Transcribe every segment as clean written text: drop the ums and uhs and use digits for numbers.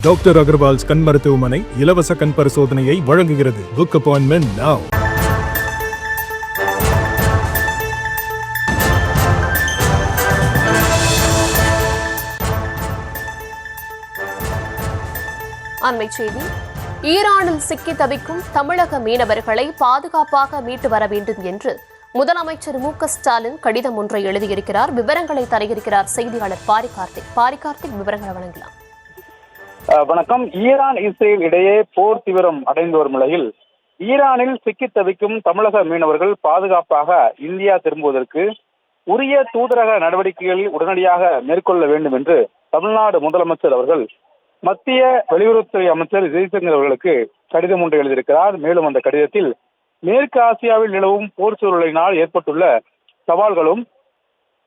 Doctor Agarwal's கண் மருத்துவமனை இலவச கண் பரிசோதனையை வழங்குகிறது. Book appointment now. அண்மைச் செய்தி. ஈரானில் சிக்கி தவிக்கும் தமிழக மீனவர்களை பாதுகாப்பாக மீட்டு வர வேண்டும் என்று முதலமைச்சர் மு.க.ஸ்டாலின் கடிதம் ஒன்றை எழுதியிருக்கிறார். விவரங்களை தருகிறார் செய்தியாளர் பாரிகார்த்திக். விவரங்களை வழங்கலாம். வணக்கம். ஈரான் இஸ்ரேல் இடையே போர் தீவிரம் அடைந்து வரும் நிலையில் ஈரானில் சிக்கி தவிக்கும் தமிழக மீனவர்கள் பாதுகாப்பாக இந்தியா திரும்புவதற்கு உரிய தூதரக நடவடிக்கைகளை உடனடியாக மேற்கொள்ள வேண்டும் என்று தமிழ்நாடு முதலமைச்சர் அவர்கள் மத்திய வெளியுறவுத்துறை அமைச்சர் ஜெய்சங்கர் அவர்களுக்கு கடிதம் ஒன்று எழுதியிருக்கிறார். மேலும் அந்த கடிதத்தில் மேற்கு ஆசியாவில் நிலவும் போர் சூழலினால் ஏற்பட்டுள்ள சவால்களும்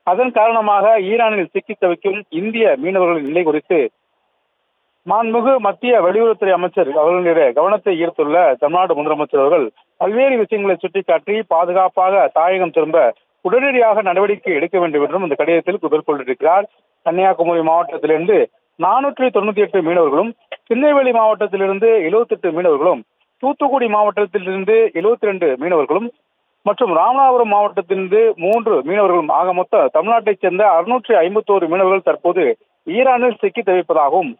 அதன் காரணமாக ஈரானில் சிக்கி தவிக்கும் இந்திய மீனவர்களின் நிலை குறித்து மாண்புமிகு மத்திய வெளியுறவுத்துறை அமைச்சர் அவர்களுடைய கவனத்தை ஈர்த்துள்ள தமிழ்நாடு முதலமைச்சர் அவர்கள் பல்வேறு விஷயங்களை சுட்டிக்காட்டி பாதுகாப்பாக தாயகம் திரும்ப உடனடியாக நடவடிக்கை எடுக்க வேண்டும் என்றும் இந்த கடிதத்தில் மேற்கொண்டிருக்கிறார். கன்னியாகுமரி மாவட்டத்திலிருந்து 498 மீனவர்களும், திருநெல்வேலி மாவட்டத்திலிருந்து 78 மீனவர்களும், தூத்துக்குடி மாவட்டத்திலிருந்து 72 மீனவர்களும் மற்றும் ராமநாதபுரம் மாவட்டத்திலிருந்து 3 மீனவர்களும் ஆக மொத்தம் தமிழ்நாட்டைச் சேர்ந்த 651 மீனவர்கள் தற்போது ஈரானில் சிக்கி தவிப்பதாகவும்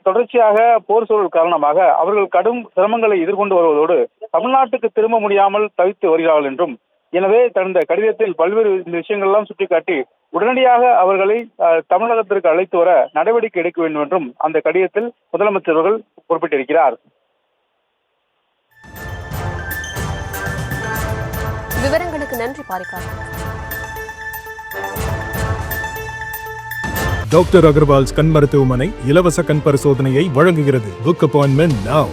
தொடர்ச்சியாக போர் சூழல் காரணமாக அவர்கள் கடும் சிரமங்களை எதிர்கொண்டு வருவதோடு தமிழ்நாட்டுக்கு திரும்ப முடியாமல் தவித்து வருகிறார்கள் என்றும், எனவே தனது கடிதத்தில் பல்வேறு விஷயங்கள் எல்லாம் சுட்டிக்காட்டி உடனடியாக அவர்களை தமிழகத்திற்கு அழைத்து வர நடவடிக்கை எடுக்க வேண்டும் என்றும் அந்த கடிதத்தில் முதலமைச்சர் அவர்கள் குறிப்பிட்டிருக்கிறார். விவரங்களுக்கு நன்றி பாரிகார்த்திக். டாக்டர் அகர்வால்ஸ் கண் மருத்துவமனை இலவச கண் பரிசோதனையை வழங்குகிறது. Book appointment now.